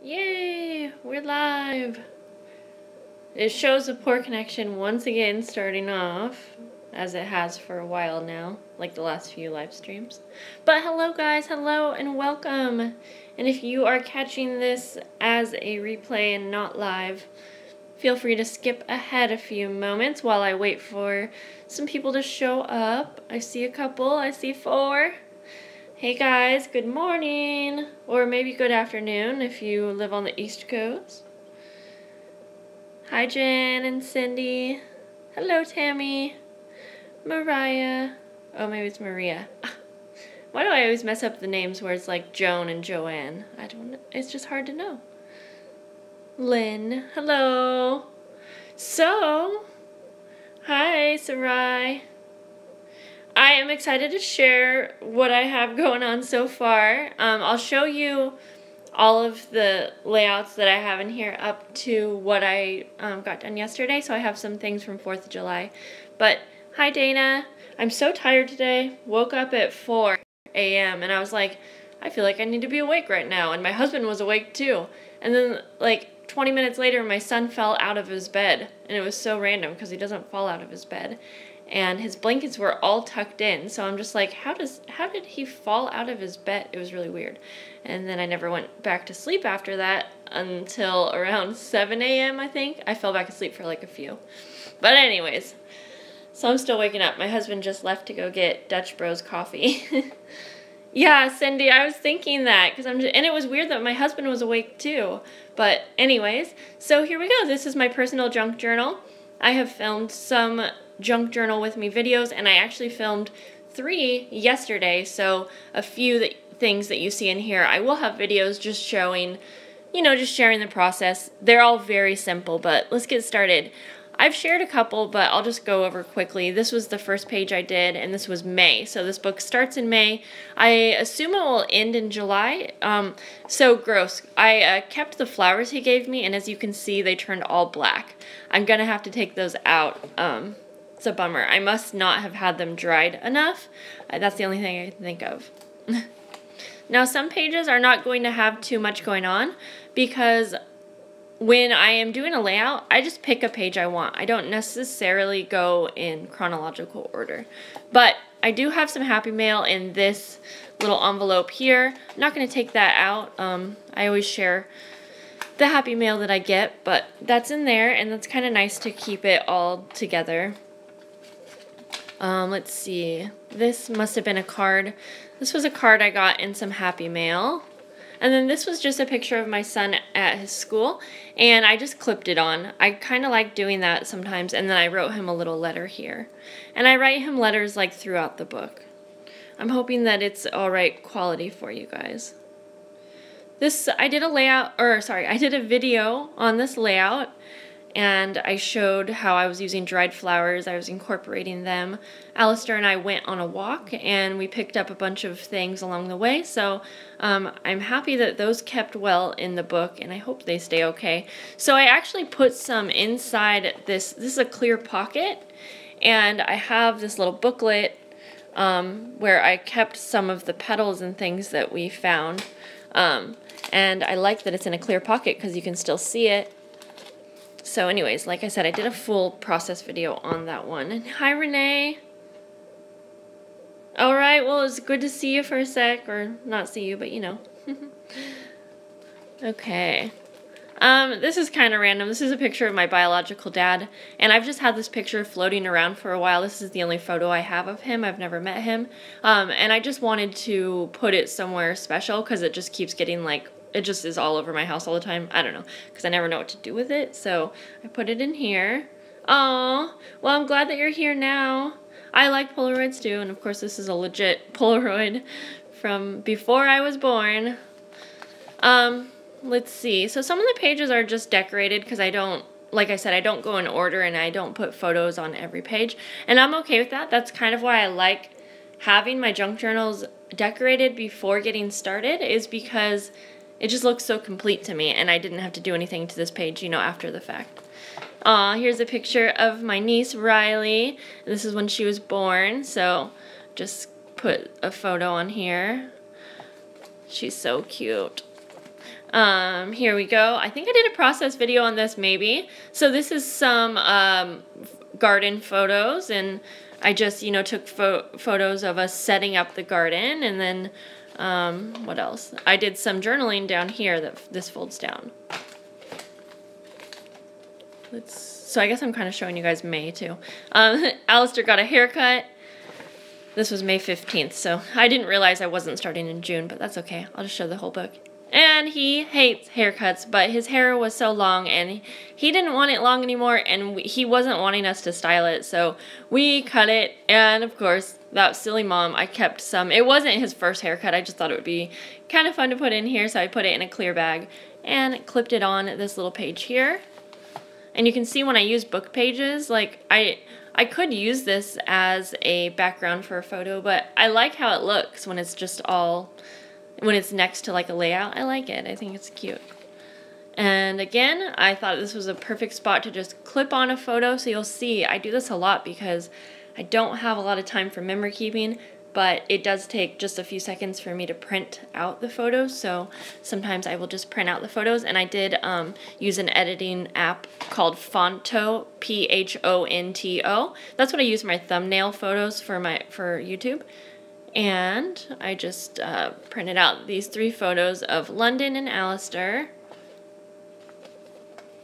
Yay! We're live! It shows a poor connection once again starting off, as it has for a while now, like the last few live streams. But hello guys, hello and welcome! And if you are catching this as a replay and not live, feel free to skip ahead a few moments while I wait for some people to show up. I see a couple, I see 4. Hey guys, good morning, or maybe good afternoon if you live on the East Coast. Hi Jen and Cindy. Hello Tammy. Mariah. Oh, maybe it's Maria. Why do I always mess up the names where it's like Joan and Joanne? I don't know. It's just hard to know. Lynn. Hello. So, hi Sarai. I am excited to share what I have going on so far. I'll show you all of the layouts that I have in here up to what I got done yesterday. So I have some things from 4th of July. But hi Dana. I'm so tired today. Woke up at 4 a.m. and I was like, I feel like I need to be awake right now. And my husband was awake too. And then like 20 minutes later, my son fell out of his bed. And it was so random because he doesn't fall out of his bed. And his blankets were all tucked in, so I'm just like, how did he fall out of his bed? It was really weird. And then I never went back to sleep after that until around 7 a.m. I think. I fell back asleep for like a few. But anyways, so I'm still waking up. My husband just left to go get Dutch Bros coffee. Yeah, Cindy, I was thinking that and it was weird that my husband was awake too. But anyways, so here we go. This is my personal junk journal. I have filmed some junk journal with me videos, and I actually filmed 3 yesterday, so a few things that you see in here I will have videos just showing, just sharing the process. They're all very simple, but let's get started. I've shared a couple, but I'll just go over quickly. This was the first page I did, and this was May. So this book starts in May. I assume it will end in July. So gross. I kept the flowers he gave me, and as you can see, they turned all black. I'm going to have to take those out. It's a bummer. I must not have had them dried enough. That's the only thing I can think of. Now, some pages are not going to have too much going on because when I am doing a layout, I just pick a page I want. I don't necessarily go in chronological order. But I do have some Happy Mail in this little envelope here. I'm not going to take that out. I always share the Happy Mail that I get, but that's in there, and that's kind of nice to keep it all together. Let's see. This must have been a card. This was a card I got in some Happy Mail. And then this was just a picture of my son at his school, and I just clipped it on. I kind of like doing that sometimes, and then I wrote him a little letter here. And I write him letters like throughout the book. I'm hoping that it's all right quality for you guys. I did a video on this layout, and I showed how I was using dried flowers. I was incorporating them. Alistair and I went on a walk, and we picked up a bunch of things along the way, so I'm happy that those kept well in the book, and I hope they stay okay. So I actually put some inside this. This is a clear pocket, and I have this little booklet where I kept some of the petals and things that we found, and I like that it's in a clear pocket because you can still see it. So anyways, like I said, I did a full process video on that one. And hi, Renee. All right, well, it's good to see you for a sec, or not see you, but Okay. This is kind of random. This is a picture of my biological dad, and I've just had this picture floating around for a while. This is the only photo I have of him. I've never met him, and I just wanted to put it somewhere special because it just keeps getting it just is all over my house all the time. I don't know, because I never know what to do with it, so I put it in here. Aw, well, I'm glad that you're here now. I like Polaroids too, and of course this is a legit Polaroid from before I was born. Let's see. So some of the pages are just decorated because like I said, I don't go in order, and I don't put photos on every page, and I'm okay with that. That's kind of why I like having my junk journals decorated before getting started, is because it just looks so complete to me, and I didn't have to do anything to this page, after the fact. Here's a picture of my niece, Riley. This is when she was born, so just put a photo on here. She's so cute. Here we go. I think I did a process video on this maybe. So this is some garden photos, and I just, you know, took photos of us setting up the garden, and then what else? I did some journaling down here that this folds down. So I guess I'm kind of showing you guys May too. Alistair got a haircut. This was May 15th, so I didn't realize I wasn't starting in June, but that's okay. I'll just show the whole book. And he hates haircuts, but his hair was so long, and he didn't want it long anymore, and he wasn't wanting us to style it, so we cut it. And of course, that silly mom, I kept some. It wasn't his first haircut. I just thought it would be kind of fun to put in here, so I put it in a clear bag and clipped it on this little page here. And you can see when I use book pages, like I could use this as a background for a photo, but I like how it looks when it's just all, when it's next to like a layout. I like it. I think it's cute. And again, I thought this was a perfect spot to just clip on a photo. So you'll see I do this a lot because I don't have a lot of time for memory keeping, but it does take just a few seconds for me to print out the photos. So sometimes I will just print out the photos, and I did use an editing app called Phonto, P-H-O-N-T-O. That's what I use my thumbnail photos for YouTube. And I just printed out these 3 photos of London and Alistair.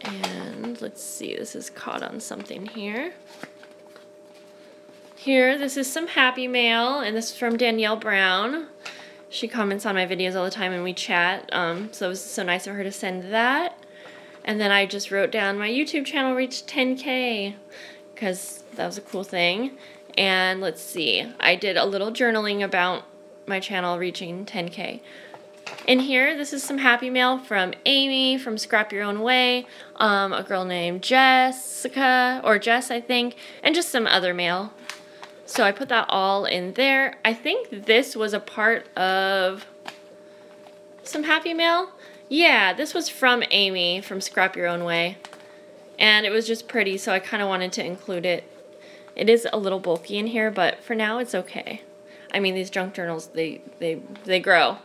And let's see, this is caught on something here. Here, this is some happy mail, and this is from Danielle Brown. She comments on my videos all the time and we chat, so it was so nice of her to send that. And then I just wrote down my YouTube channel reached 10K, because that was a cool thing. And let's see, I did a little journaling about my channel reaching 10K. In here, this is some happy mail from Amy from Scrap Your Own Way, a girl named Jessica, or Jess I think, and just some other mail. So I put that all in there. I think this was a part of some happy mail. Yeah, this was from Amy from Scrap Your Own Way. And it was just pretty, so I kind of wanted to include it. It is a little bulky in here, but for now it's okay. I mean, these junk journals, they grow.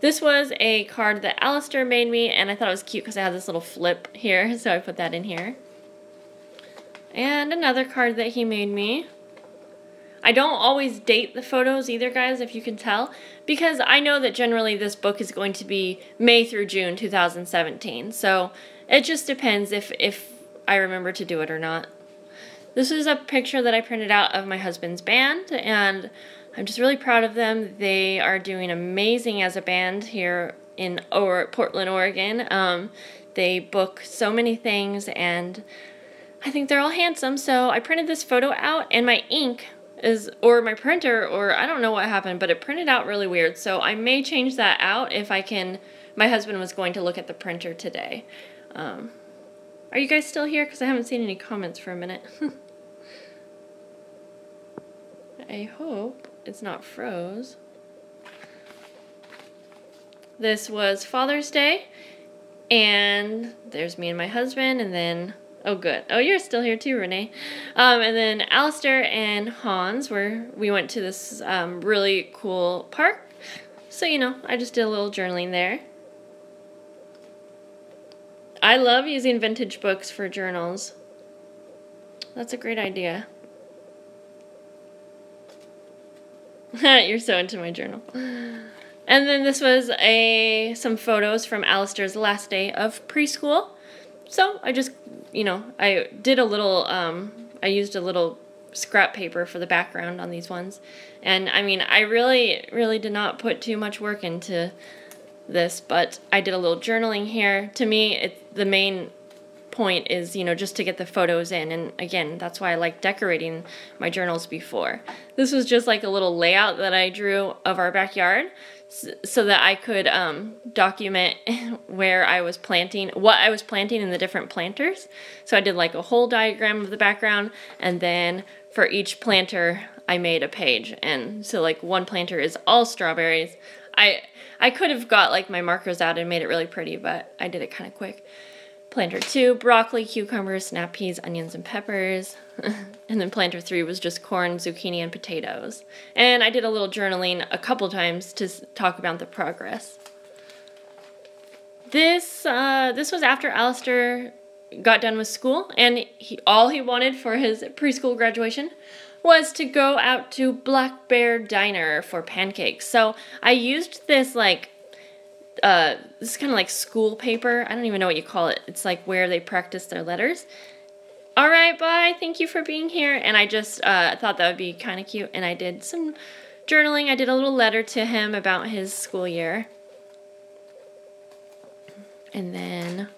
This was a card that Alistair made me, and I thought it was cute because I had this little flip here, so I put that in here. And another card that he made me. I don't always date the photos either, guys, if you can tell, because I know that generally this book is going to be May through June 2017, so it just depends if I remember to do it or not. This is a picture that I printed out of my husband's band, and I'm just really proud of them. They are doing amazing as a band here in Portland, Oregon. They book so many things, and I think they're all handsome, so I printed this photo out, and my ink or my printer, or I don't know what happened, but it printed out really weird, so I may change that out if I can. My husband was going to look at the printer today. Are you guys still here? Because I haven't seen any comments for a minute. I hope it's not froze. This was Father's Day, and there's me and my husband, and then oh, good. Oh, you're still here too, Renee. And then Alistair and Hans we went to this really cool park. So, you know, I just did a little journaling there. I love using vintage books for journals. That's a great idea. You're so into my journal. And then this was some photos from Alistair's last day of preschool. So I just, you know, I did a little, I used a little scrap paper for the background on these ones. And I mean, I really did not put too much work into this, but I did a little journaling here. To me, the main point is, you know, just to get the photos in. And again, that's why I like decorating my journals before. This was just like a little layout that I drew of our backyard, so that I could document where I was planting, what I was planting in the different planters. So I did like a whole diagram of the background, and then for each planter I made a page. And so like one planter is all strawberries. I could have got like my markers out and made it really pretty, but I did it kind of quick. Planter 2, broccoli, cucumbers, snap peas, onions, and peppers. And then planter 3 was just corn, zucchini, and potatoes. And I did a little journaling a couple times to talk about the progress. This was after Alistair got done with school, and all he wanted for his preschool graduation was to go out to Black Bear Diner for pancakes. So I used this like this is kind of like school paper. I don't even know what you call it. It's like where they practice their letters. All right, bye. Thank you for being here. And I just thought that would be kind of cute, and I did some journaling. I did a little letter to him about his school year. And then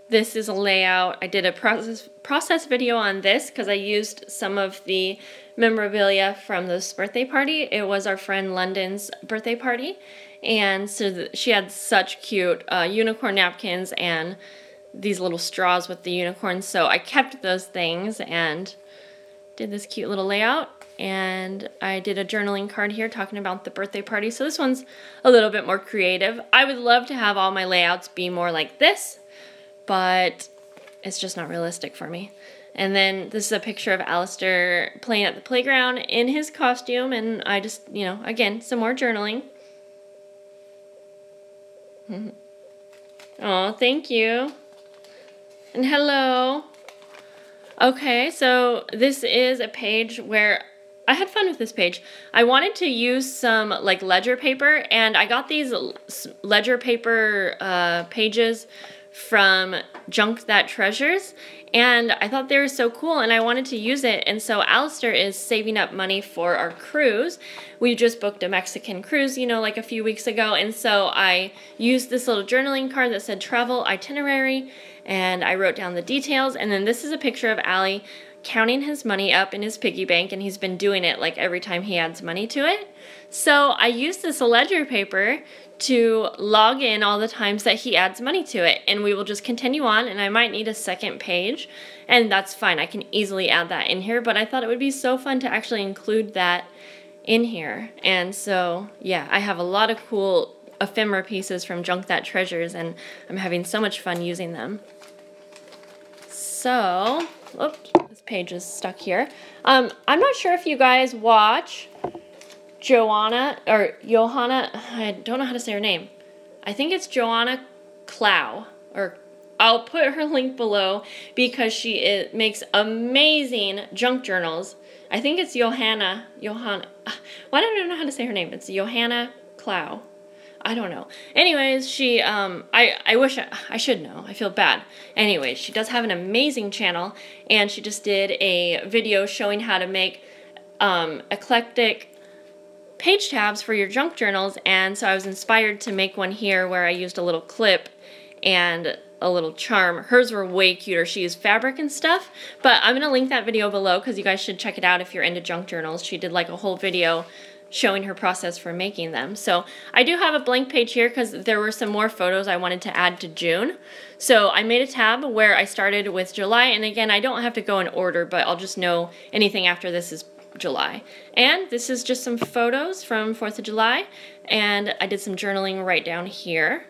this is a layout. I did a process video on this because I used some of the memorabilia from this birthday party. It was our friend London's birthday party. And so she had such cute unicorn napkins and these little straws with the unicorns. So I kept those things and did this cute little layout. And I did a journaling card here talking about the birthday party. So this one's a little bit more creative. I would love to have all my layouts be more like this, but it's just not realistic for me. And then this is a picture of Alistair playing at the playground in his costume, and I just, you know, again, some more journaling. Oh, thank you. And hello. Okay, so this is a page where I had fun with this page. I wanted to use some like ledger paper, and I got these ledger paper pages from Junk That Treasures, and I thought they were so cool and I wanted to use it. And so Alistair is saving up money for our cruise. We just booked a Mexican cruise, you know, like a few weeks ago, and so I used this little journaling card that said travel itinerary, and I wrote down the details. And then this is a picture of Allie counting his money up in his piggy bank, and he's been doing it like every time he adds money to it. So I used this ledger paper to log in all the times that he adds money to it, and we will just continue on, and I might need a second page, and that's fine. I can easily add that in here, but I thought it would be so fun to actually include that in here. And so yeah, I have a lot of cool ephemera pieces from Junk That Treasures, and I'm having so much fun using them. So, oops, this page is stuck here. I'm not sure if you guys watch Johanna, I don't know how to say her name. I think it's Johanna Clow, or I'll put her link below because she makes amazing junk journals. I think it's Johanna, why don't I know how to say her name? It's Johanna Clow. I don't know. Anyways, she, I wish I should know. I feel bad. Anyways, she does have an amazing channel, and she just did a video showing how to make eclectic page tabs for your junk journals, and so I was inspired to make one here where I used a little clip and a little charm. Hers were way cuter. She used fabric and stuff, but I'm going to link that video below because you guys should check it out if you're into junk journals. She did like a whole video showing her process for making them. So I do have a blank page here because there were some more photos I wanted to add to June. So I made a tab where I started with July, and again, I don't have to go in order, but I'll just know anything after this is July. And this is just some photos from 4th of July, and I did some journaling right down here.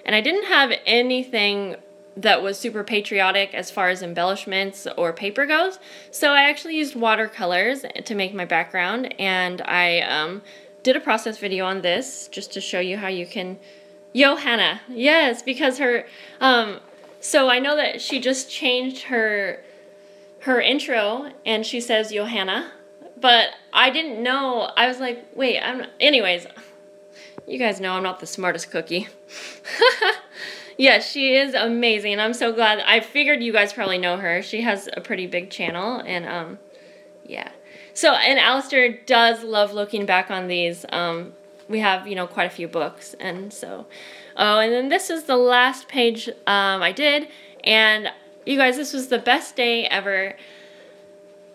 And I didn't have anything that was super patriotic as far as embellishments or paper goes, so I actually used watercolors to make my background, and I did a process video on this just to show you how you can... Johanna, yes, because her... so I know that she just changed her intro, and she says Johanna, but I didn't know. I was like, wait, I'm not... Anyways, you guys know I'm not the smartest cookie. Yeah, she is amazing. I'm so glad. I figured you guys probably know her. She has a pretty big channel, and yeah. So, and Alistair does love looking back on these. We have, you know, quite a few books, and so. Oh, and then this is the last page I did, and you guys, this was the best day ever.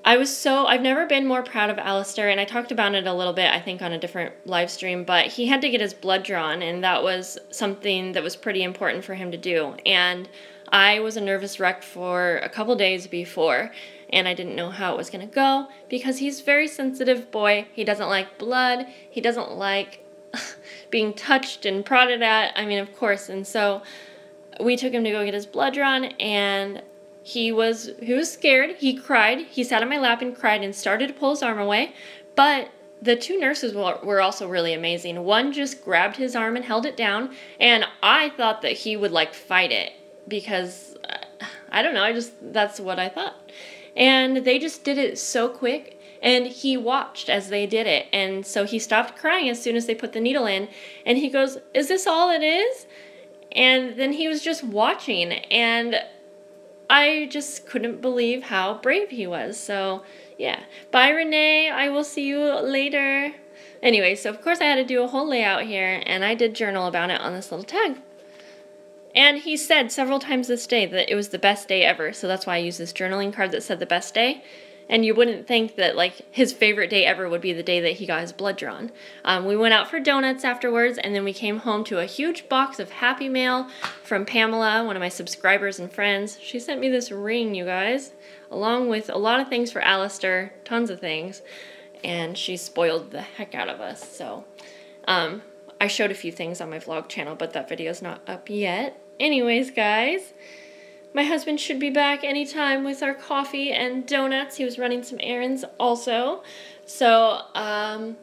I've never been more proud of Alistair, and I talked about it a little bit, I think, on a different live stream, but he had to get his blood drawn, and that was something that was pretty important for him to do. And I was a nervous wreck for a couple days before, and I didn't know how it was going to go, because he's a very sensitive boy. He doesn't like blood. He doesn't like being touched and prodded at. I mean, of course. And so we took him to go get his blood drawn, and he was scared. He cried. He sat on my lap and cried and started to pull his arm away. But the two nurses were also really amazing. One just grabbed his arm and held it down, and I thought that he would like fight it because I don't know, that's what I thought. And they just did it so quick, and he watched as they did it. And so he stopped crying as soon as they put the needle in, and he goes, "Is this all it is?" And then he was just watching, and I just couldn't believe how brave he was. So yeah. Bye, Renee. I will see you later. Anyway, so of course I had to do a whole layout here, and I did journal about it on this little tag. And he said several times this day that it was the best day ever, so that's why I used this journaling card that said the best day. And you wouldn't think that like his favorite day ever would be the day that he got his blood drawn. We went out for donuts afterwards, and then we came home to a huge box of Happy Mail from Pamela, one of my subscribers and friends. She sent me this ring, you guys, along with a lot of things for Alistair, tons of things, and she spoiled the heck out of us. So I showed a few things on my vlog channel, but that video's not up yet. Anyways, guys, my husband should be back anytime with our coffee and donuts. He was running some errands also. So I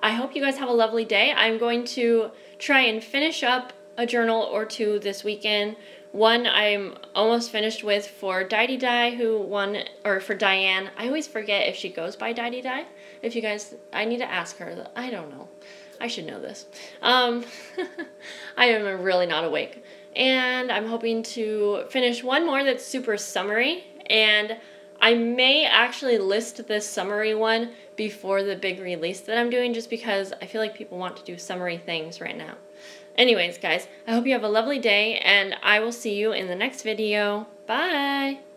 hope you guys have a lovely day. I'm going to try and finish up a journal or two this weekend. One I'm almost finished with for Di who won, or for Diane. I always forget if she goes by Di. If you guys, I need to ask her. I don't know. I should know this. I am really not awake. And I'm hoping to finish one more that's super summary, and I may actually list this summary one before the big release that I'm doing, just because I feel like people want to do summary things right now. Anyways, guys, I hope you have a lovely day, and I will see you in the next video. Bye!